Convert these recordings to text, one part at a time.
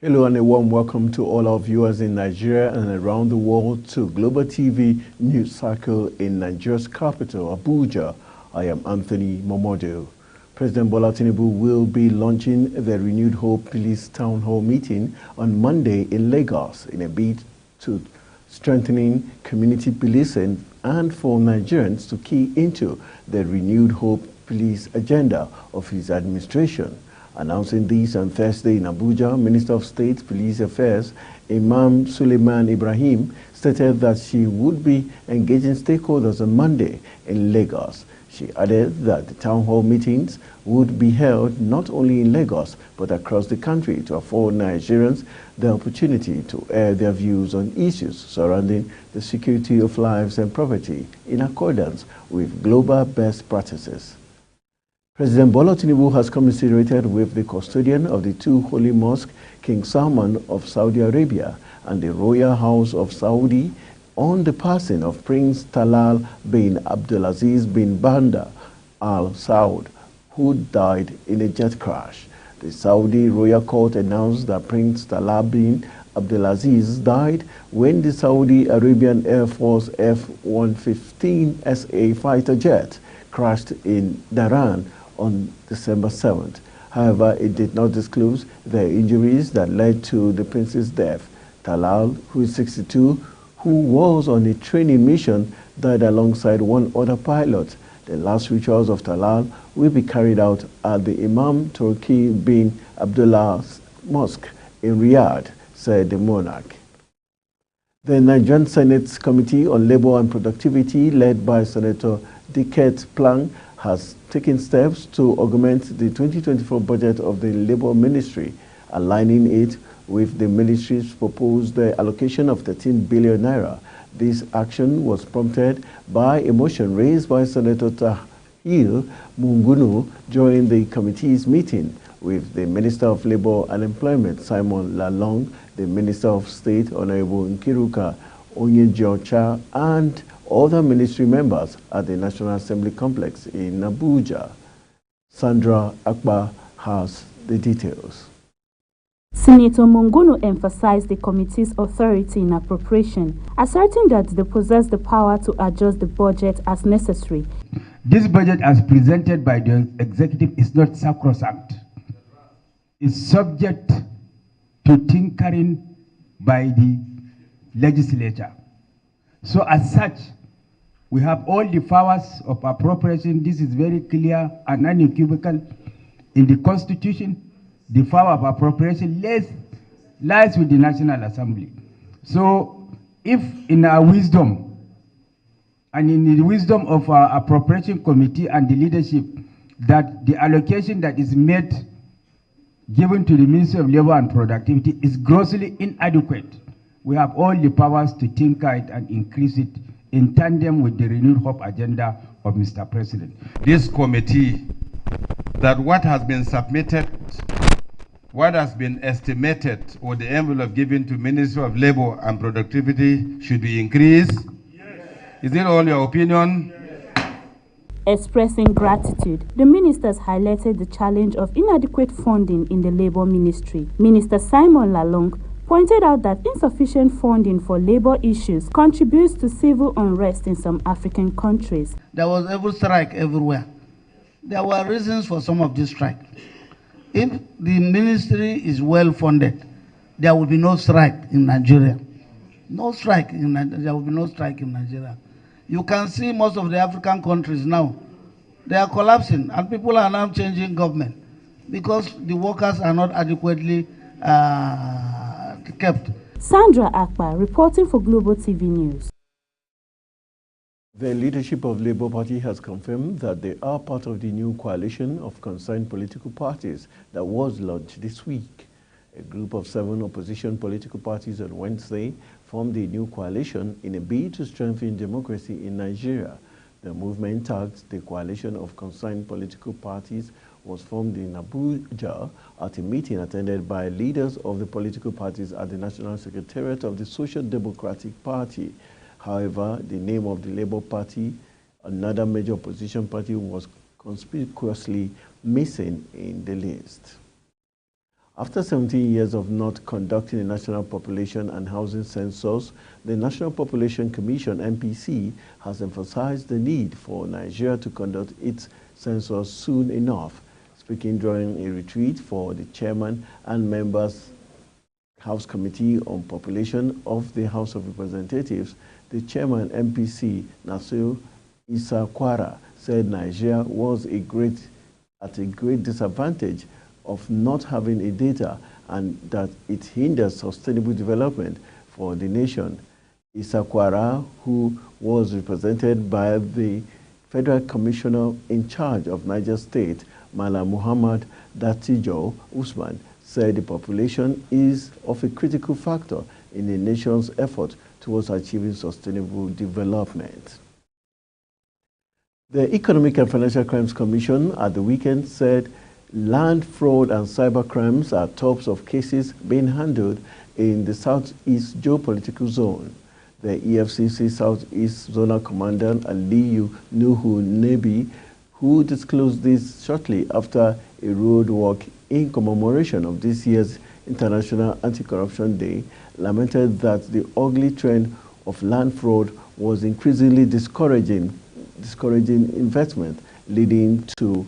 Hello and a warm welcome to all our viewers in Nigeria and around the world to Global TV News Cycle in Nigeria's capital, Abuja. I am Anthony Momodu. President Bola Tinubu will be launching the Renewed Hope Police Town Hall meeting on Monday in Lagos in a bid to strengthening community policing and for Nigerians to key into the Renewed Hope Police agenda of his administration. Announcing this on Thursday in Abuja, Minister of State Police Affairs Imam Suleiman Ibrahim stated that she would be engaging stakeholders on Monday in Lagos. She added that the town hall meetings would be held not only in Lagos but across the country to afford Nigerians the opportunity to air their views on issues surrounding the security of lives and property in accordance with global best practices. President Bola Tinubu has commiserated with the custodian of the two holy mosques, King Salman of Saudi Arabia and the Royal House of Saudi, on the passing of Prince Talal bin Abdulaziz bin Bandar Al Saud, who died in a jet crash. The Saudi Royal Court announced that Prince Talal bin Abdulaziz died when the Saudi Arabian Air Force F-115 SA fighter jet crashed in Dhahran on December 7th. However, it did not disclose the injuries that led to the prince's death. Talal, who is 62, who was on a training mission, died alongside one other pilot. The last rituals of Talal will be carried out at the Imam Turki bin Abdullah Mosque in Riyadh, said the monarch. The Nigerian Senate's Committee on Labour and Productivity, led by Senator Diket Plang, has taken steps to augment the 2024 budget of the Labour Ministry, aligning it with the ministry's proposed allocation of 13 billion naira. This action was prompted by a motion raised by Senator Tahir Mungunu during the committee's meeting with the Minister of Labour and Employment, Simon Lalong, the Minister of State, Honorable Nkiruka Onyejocha, and other ministry members at the National Assembly complex in Abuja. Sandra Akbar has the details. Senator Mungunu emphasized the committee's authority in appropriation, asserting that they possess the power to adjust the budget as necessary. This budget as presented by the executive is not sacrosanct. It's subject to tinkering by the legislature. So as such, we have all the powers of appropriation. This is very clear and unequivocal in the Constitution. The power of appropriation lies with the National Assembly. So if in our wisdom and in the wisdom of our appropriation committee and the leadership that the allocation that is made given to the Ministry of Labour and Productivity is grossly inadequate, we have all the powers to tinker it and increase it in tandem with the Renewed Hope agenda of Mr. President. This committee, that what has been submitted, what has been estimated, or the envelope given to Ministry of Labour and Productivity should be increased? Yes. Is it all your opinion? Yes. Expressing gratitude, the ministers highlighted the challenge of inadequate funding in the Labour Ministry. Minister Simon Lalong pointed out that insufficient funding for labor issues contributes to civil unrest in some African countries. There was every strike everywhere. There were reasons for some of this strike. If the ministry is well funded, there will be no strike in Nigeria. No strike in Nigeria. There will be no strike in Nigeria. You can see most of the African countries now, they are collapsing and people are now changing government because the workers are not adequately kept. Sandra Akbar reporting for Global TV News. The leadership of Labour Party has confirmed that they are part of the new coalition of concerned political parties that was launched this week. A group of 7 opposition political parties on Wednesday formed a new coalition in a bid to strengthen democracy in Nigeria. The movement, tagged the Coalition of Concerned Political Parties, was formed in Abuja at a meeting attended by leaders of the political parties at the National Secretariat of the Social Democratic Party. However, the name of the Labour Party, another major opposition party, was conspicuously missing in the list. After 17 years of not conducting a national population and housing census, the National Population Commission, NPC, has emphasized the need for Nigeria to conduct its census soon enough. Speaking during a retreat for the chairman and members House Committee on Population of the House of Representatives, the chairman NPC, Nasir Isa Kwara, said Nigeria was at a great disadvantage of not having a data and that it hinders sustainable development for the nation. Isa Kwara, who was represented by the Federal Commissioner in charge of Niger State, Mala Muhammad Datijo Usman, said the population is of a critical factor in the nation's effort towards achieving sustainable development. The Economic and Financial Crimes Commission at the weekend said land fraud and cyber crimes are tops of cases being handled in the Southeast geopolitical zone. The EFCC Southeast Zonal Commandant Aliyu Nuhu Nebi, who disclosed this shortly after a road walk in commemoration of this year's International Anti-Corruption Day, lamented that the ugly trend of land fraud was increasingly discouraging investment, leading to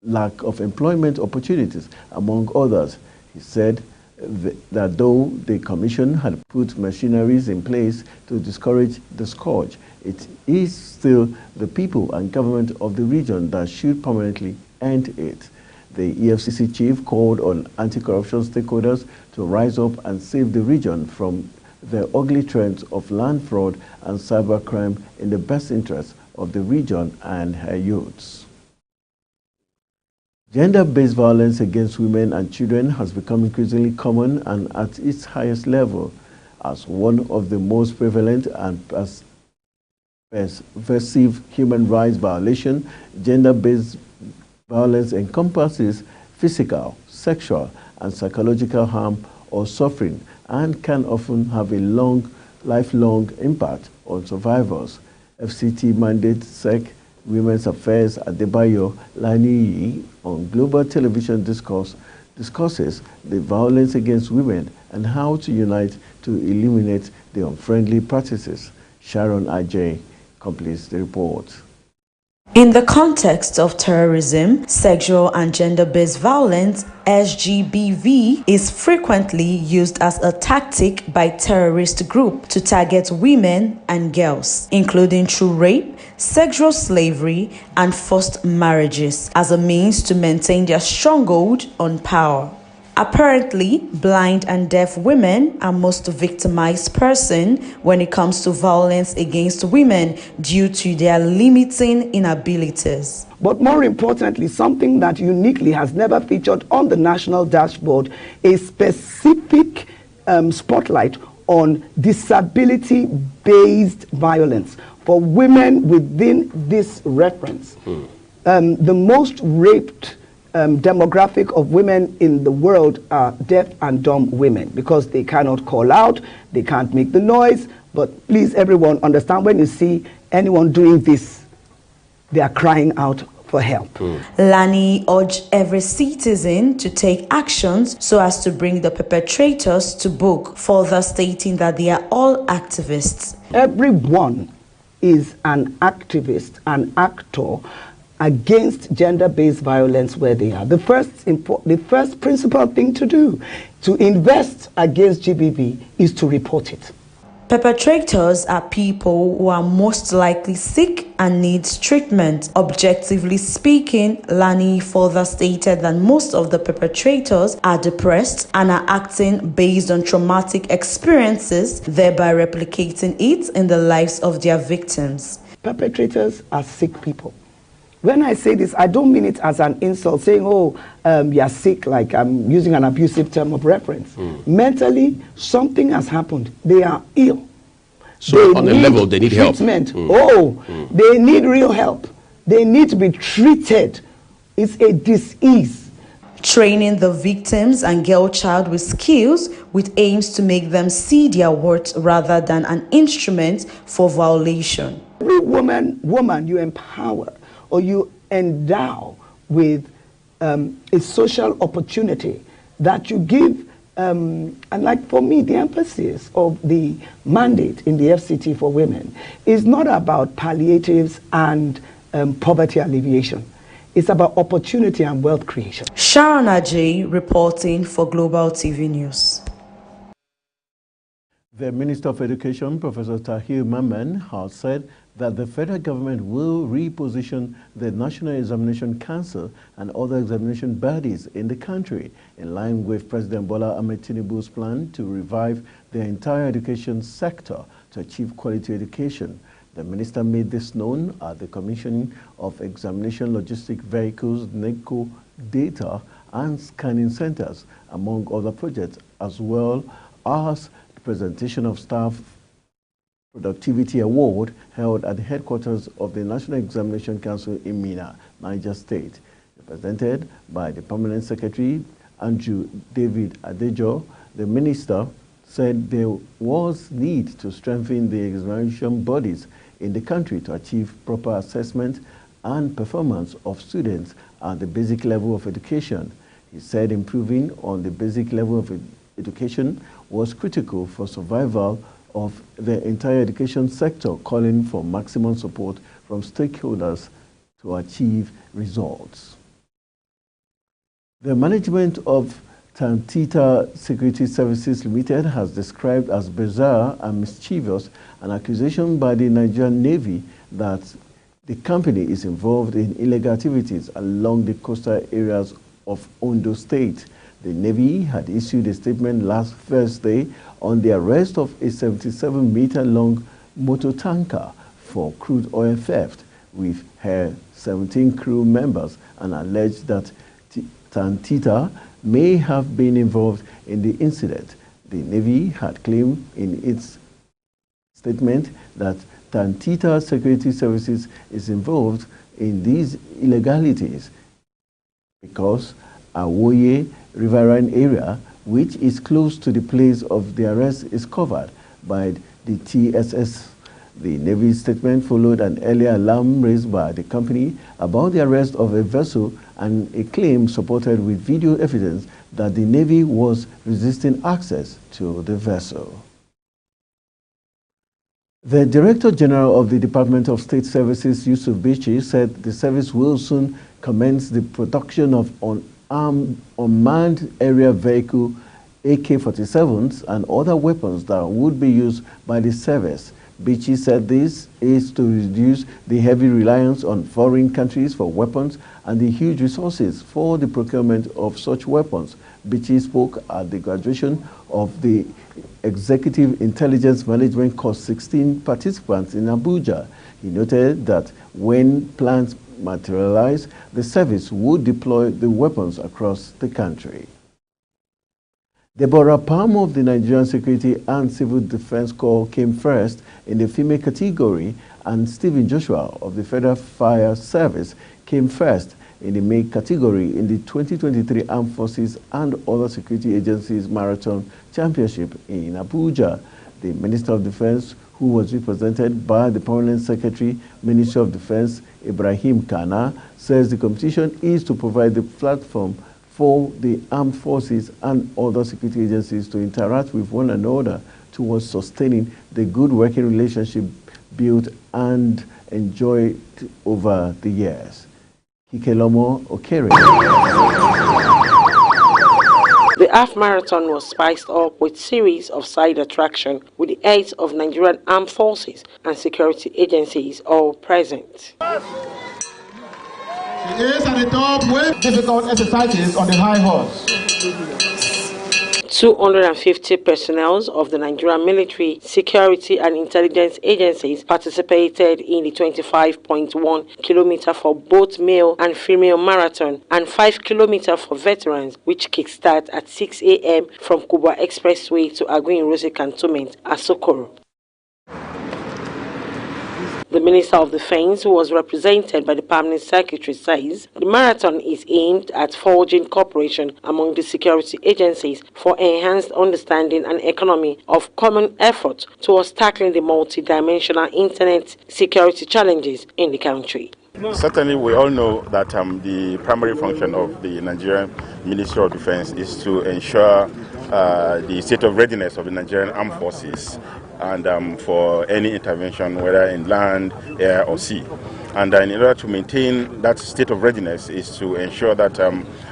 lack of employment opportunities, among others. He said that though the Commission had put machineries in place to discourage the scourge, it is still the people and government of the region that should permanently end it. The EFCC chief called on anti-corruption stakeholders to rise up and save the region from the ugly trends of land fraud and cybercrime in the best interest of the region and her youths. Gender-based violence against women and children has become increasingly common and at its highest level. As one of the most prevalent and pervasive human rights violations, gender-based violence encompasses physical, sexual, and psychological harm or suffering and can often have a lifelong impact on survivors. FCT mandate SEC Women's Affairs Adebayo Laniyi on Global Television discusses the violence against women and how to unite to eliminate the unfriendly practices. Sharon Ajay completes the report. In the context of terrorism, sexual and gender-based violence, SGBV is frequently used as a tactic by terrorist groups to target women and girls, including through rape, sexual slavery, and forced marriages, as a means to maintain their stronghold on power. Apparently, blind and deaf women are most victimized person when it comes to violence against women due to their limiting inabilities. But more importantly, something that uniquely has never featured on the national dashboard, a specific spotlight on disability-based violence for women within this reference. The most raped demographic of women in the world are deaf and dumb women because they cannot call out, they can't make the noise. But please, everyone, understand when you see anyone doing this, they are crying out for help. Lani urged every citizen to take actions so as to bring the perpetrators to book, further stating that they are all activists. Everyone is an activist, an actor against gender-based violence where they are. The first principal thing to do to invest against GBV is to report it. Perpetrators are people who are most likely sick and needs treatment. Objectively speaking, Lani further stated that most of the perpetrators are depressed and are acting based on traumatic experiences, thereby replicating it in the lives of their victims. Perpetrators are sick people. When I say this, I don't mean it as an insult, saying, oh, you're sick, like I'm using an abusive term of reference. Mentally, something has happened. They are ill. So on a level, they need treatment. Help. They need real help. They need to be treated. It's a disease. Training the victims and girl child with skills with aims to make them see their worth rather than an instrument for violation. Every woman you empower or you endow with a social opportunity that you give, and like for me, the emphasis of the mandate in the FCT for women is not about palliatives and poverty alleviation. It's about opportunity and wealth creation. Sharon Ajay reporting for Global TV News. The Minister of Education, Professor Tahir Mamman, has said that the federal government will reposition the National Examination Council and other examination bodies in the country in line with President Bola Ahmed Tinubu's plan to revive the entire education sector to achieve quality education. The minister made this known at the commissioning of examination logistic vehicles, NECO data and scanning centers, among other projects, as well as the presentation of Staff Productivity Award held at the headquarters of the National Examination Council in Minna, Niger State. Represented by the Permanent Secretary, Andrew David Adejo, the minister said there was need to strengthen the examination bodies in the country to achieve proper assessment and performance of students at the basic level of education. He said improving on the basic level of education was critical for survival of the entire education sector, calling for maximum support from stakeholders to achieve results. The management of Tantita Security Services Limited has described as bizarre and mischievous an accusation by the Nigerian Navy that the company is involved in illegal activities along the coastal areas of Ondo State. The Navy had issued a statement last Thursday on the arrest of a 77-meter-long motor tanker for crude oil theft with her 17 crew members and alleged that Tantita may have been involved in the incident. The Navy had claimed in its statement that Tantita Security Services is involved in these illegalities because Awoye riverine area, which is close to the place of the arrest, is covered by the TSS. The Navy statement followed an earlier alarm raised by the company about the arrest of a vessel and a claim supported with video evidence that the Navy was resisting access to the vessel. The Director General of the Department of State Services, Yusuf Bichi, said the service will soon commence the production of unmanned aerial vehicle AK-47s and other weapons that would be used by the service. Bichi said this is to reduce the heavy reliance on foreign countries for weapons and the huge resources for the procurement of such weapons. Bichi spoke at the graduation of the Executive Intelligence Management Course 16 participants in Abuja. He noted that when plans materialize, the service would deploy the weapons across the country. Deborah Palmer of the Nigerian Security and Civil Defense Corps came first in the female category, and Stephen Joshua of the Federal Fire Service came first in the male category in the 2023 Armed Forces and Other Security Agencies Marathon Championship in Abuja. The Minister of Defense, who was represented by the Permanent Secretary, Ministry of Defense, Ibrahim Kana, says the competition is to provide the platform for the armed forces and other security agencies to interact with one another towards sustaining the good working relationship built and enjoyed over the years. Kikelomo Okere. The half marathon was spiced up with series of side attractions with the heads of Nigerian armed forces and security agencies all present. It is at the top with difficult exercises on the high horse. 250 personnel of the Nigerian military, security and intelligence agencies participated in the 25.1 kilometer for both male and female marathon and 5 kilometer for veterans, which kickstart at 6 a.m. from Kubwa Expressway to Aguin Rose Cantonment at Sokoro. The Minister of Defense, who was represented by the Permanent Secretary, says the marathon is aimed at forging cooperation among the security agencies for enhanced understanding and economy of common effort towards tackling the multi-dimensional internet security challenges in the country. Certainly, we all know that the primary function of the Nigerian Ministry of Defense is to ensure the state of readiness of the Nigerian Armed Forces and for any intervention, whether in land, air, or sea. And in order to maintain that state of readiness is to ensure that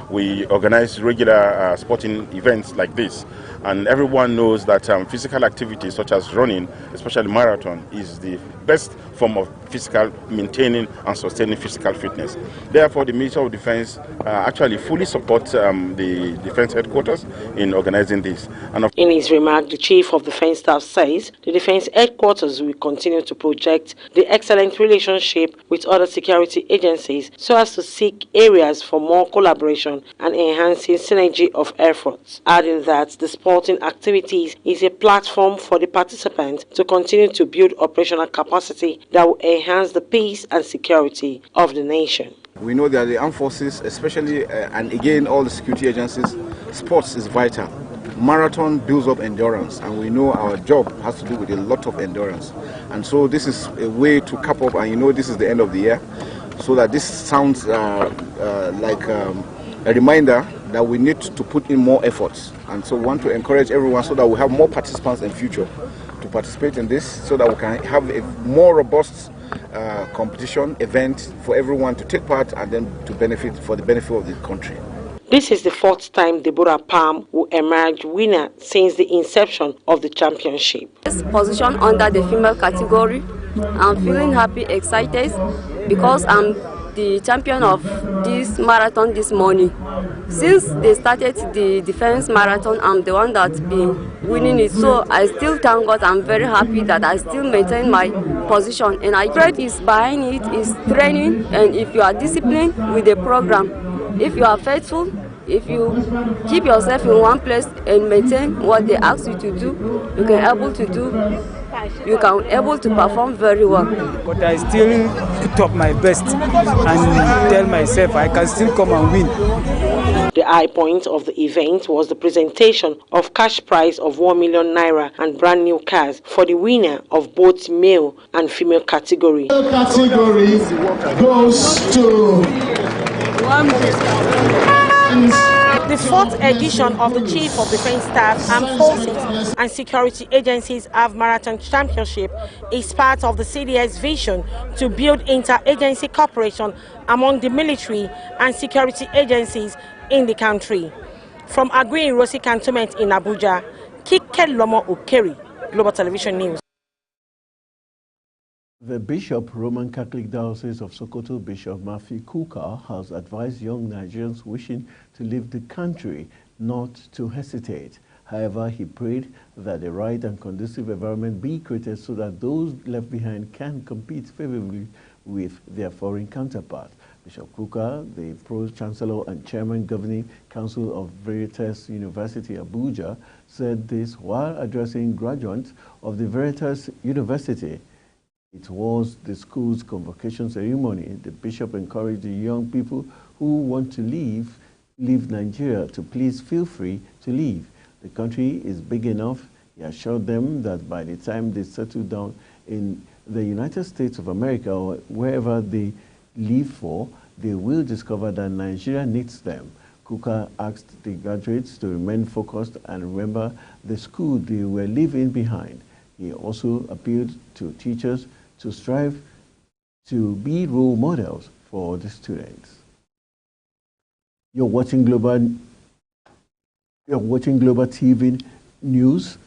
we organize regular sporting events like this. And everyone knows that physical activities such as running, especially marathon, is the best form of physical maintaining and sustaining physical fitness. Therefore, the Ministry of Defense actually fully supports the Defense Headquarters in organizing this. And in his remark, the Chief of Defense Staff says the Defense Headquarters will continue to project the excellent relationship with other security agencies so as to seek areas for more collaboration and enhancing synergy of efforts, adding that the sporting activities is a platform for the participants to continue to build operational capacity that will enhance the peace and security of the nation. We know that the armed forces, especially and again all the security agencies, sports is vital. Marathon builds up endurance, and we know our job has to do with a lot of endurance. And so this is a way to cap up, and you know this is the end of the year, so that this sounds like a reminder that we need to put in more efforts. And so we want to encourage everyone so that we have more participants in future to participate in this, so that we can have a more robust competition event for everyone to take part and then to benefit for the benefit of the country. This is the fourth time Deborah Palm will emerge winner since the inception of the championship. This position under the female category, I'm feeling happy, excited, because I'm the champion of this marathon this morning. Since they started the defense marathon, I'm the one that's been winning it. So I still thank God. I'm very happy that I still maintain my position. And I trade is behind it is training, and if you are disciplined with the program, if you are faithful, if you keep yourself in one place and maintain what they ask you to do, you can able to do. You can able to perform very well. But I still put up my best and tell myself I can still come and win. The high point of the event was the presentation of cash prize of 1 million naira and brand new cars for the winner of both male and female category. The category goes to the fourth edition of the Chief of Defense Staff, Armed Forces and Security Agencies Half Marathon Championship is part of the CDS vision to build inter-agency cooperation among the military and security agencies in the country. From Agui Rosi Cantonment in Abuja, Kike Lomo Okeri, Global Television News. The Bishop, Roman Catholic Diocese of Sokoto, Bishop Matthew Kuka, has advised young Nigerians wishing to leave the country not to hesitate. However, he prayed that the right and conducive environment be created so that those left behind can compete favorably with their foreign counterparts. Bishop Kuka, the Pro-Chancellor and Chairman Governing Council of Veritas University, Abuja, said this while addressing graduates of the Veritas University. It was the school's convocation ceremony. The bishop encouraged the young people who want to leave Nigeria to please feel free to leave. The country is big enough. He assured them that by the time they settle down in the United States of America or wherever they leave for, they will discover that Nigeria needs them. Kuka asked the graduates to remain focused and remember the school they were leaving behind. He also appealed to teachers to strive to be role models for the students. You're watching Global TV News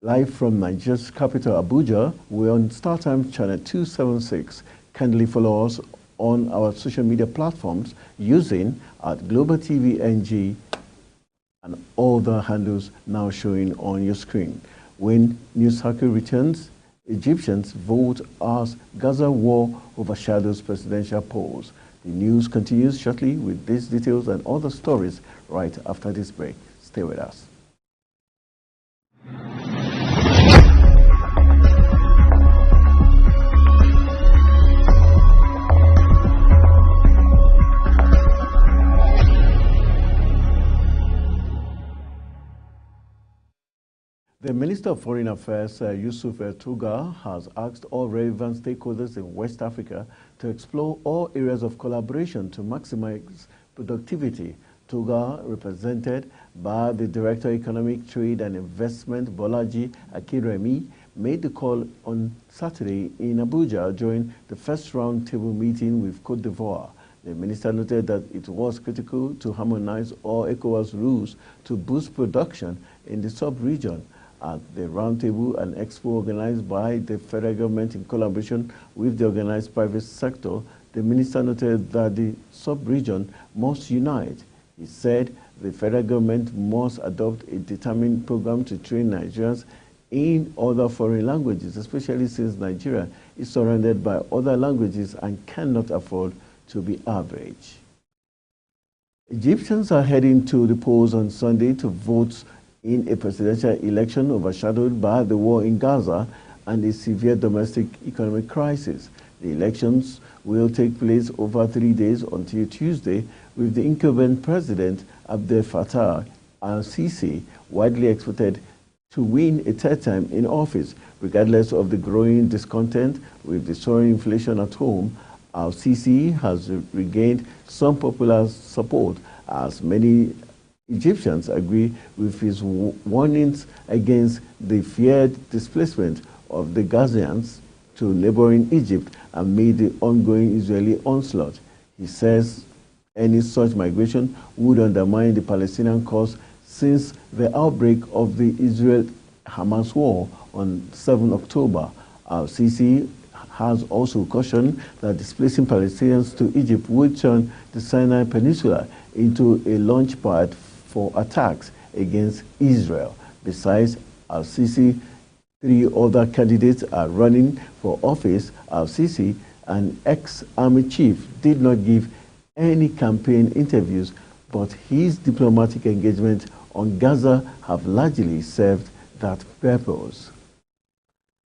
live from Nigeria's capital, Abuja. We're on StarTimes channel 276. Kindly follow us on our social media platforms using Global TV NG and all the handles now showing on your screen. When News Cycle returns, Egyptians vote as Gaza war overshadows presidential polls. The news continues shortly with these details and other stories right after this break. Stay with us. The Minister of Foreign Affairs, Yusuf Tuga, has asked all relevant stakeholders in West Africa to explore all areas of collaboration to maximize productivity. Tuga, represented by the Director of Economic Trade and Investment, Bolaji Akiremi, made the call on Saturday in Abuja during the first round-table meeting with Côte d'Ivoire. The minister noted that it was critical to harmonize all ECOWAS rules to boost production in the sub-region. At the roundtable, an expo organized by the federal government in collaboration with the organized private sector, the minister noted that the sub-region must unite. He said the federal government must adopt a determined program to train Nigerians in other foreign languages, especially since Nigeria is surrounded by other languages and cannot afford to be average. Egyptians are heading to the polls on Sunday to vote in a presidential election overshadowed by the war in Gaza and a severe domestic economic crisis. The elections will take place over 3 days until Tuesday, with the incumbent president Abdel Fattah al-Sisi widely expected to win a third time in office. Regardless of the growing discontent with the soaring inflation at home, al-Sisi has regained some popular support as many Egyptians agree with his warnings against the feared displacement of the Gazians to neighboring Egypt amid the ongoing Israeli onslaught. He says any such migration would undermine the Palestinian cause since the outbreak of the Israel-Hamas war on 7 October. Al-Sisi has also cautioned that displacing Palestinians to Egypt would turn the Sinai Peninsula into a launchpad for attacks against Israel. Besides al-Sisi, 3 other candidates are running for office. Al-Sisi, an ex-army chief, did not give any campaign interviews, but his diplomatic engagement on Gaza have largely served that purpose.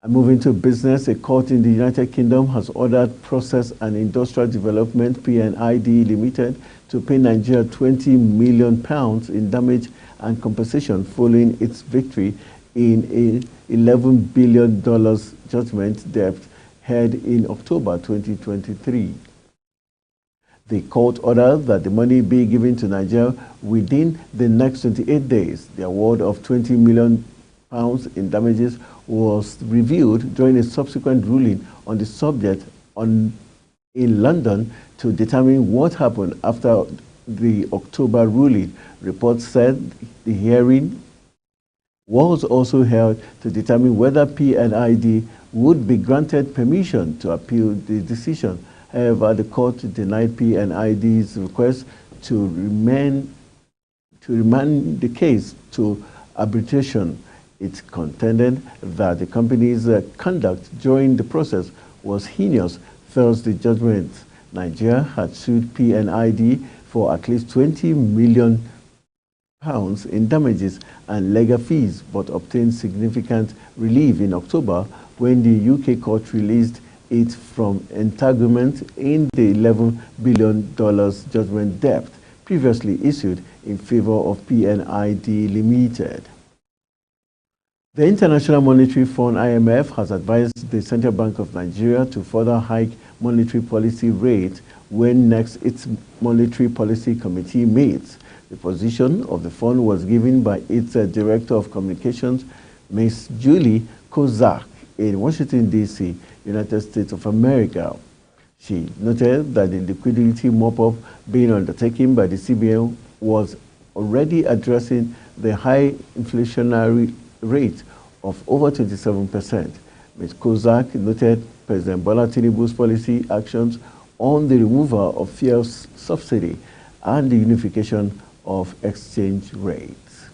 And moving to business, a court in the United Kingdom has ordered Process and Industrial Development (PNID) Limited to pay Nigeria £20 million in damage and compensation following its victory in a $11 billion judgment debt heard in October 2023. The court ordered that the money be given to Nigeria within the next 28 days. The award of £20 million in damages was reviewed during a subsequent ruling on the subject in London to determine what happened after the October ruling. Reports said the hearing was also held to determine whether PNID would be granted permission to appeal the decision. However, the court denied PNID's request to remand the case to arbitration. It contended that the company's conduct during the process was heinous. Thus, the judgment. Nigeria had sued PNID for at least £20 million in damages and legal fees, but obtained significant relief in October when the UK court released it from entanglement in the $11 billion judgment debt previously issued in favor of PNID Limited. The International Monetary Fund (IMF) has advised the Central Bank of Nigeria to further hike monetary policy rate when next its Monetary Policy Committee meets. The position of the fund was given by its Director of Communications, Ms. Julie Kozak, in Washington, D.C., United States of America. She noted that the liquidity mop-up being undertaken by the CBN was already addressing the high inflationary rate of over 27%. Ms. Kozak noted President Bola Tinubu's policy actions on the removal of fuel subsidy and the unification of exchange rates.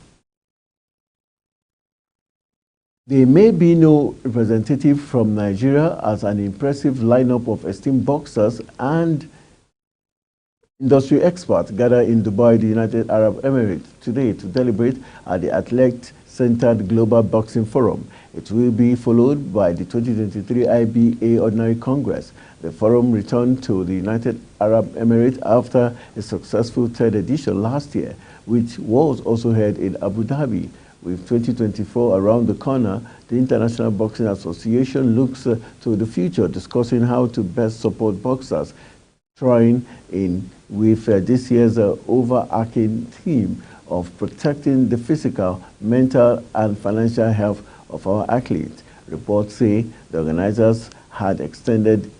There may be no representative from Nigeria as an impressive lineup of esteemed boxers and industry experts gather in Dubai, the United Arab Emirates, today to deliberate at the athlete-centered Global Boxing Forum. It will be followed by the 2023 IBA Ordinary Congress. The forum returned to the United Arab Emirates after a successful third edition last year, which was also held in Abu Dhabi. With 2024 around the corner, the International Boxing Association looks to the future, discussing how to best support boxers, trying in with this year's overarching theme of protecting the physical, mental, and financial health of our athletes. Reports say the organizers had extended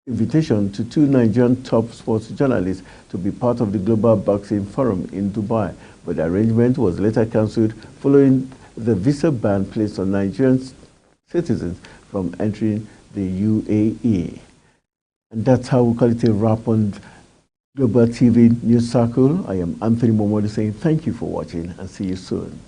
invitation to 2 Nigerian top sports journalists to be part of the Global Boxing Forum in Dubai, but the arrangement was later cancelled following the visa ban placed on Nigerian citizens from entering the UAE. And that's how we call it a wrap on Global TV News Circle. I am Anthony Momodu saying thank you for watching and see you soon.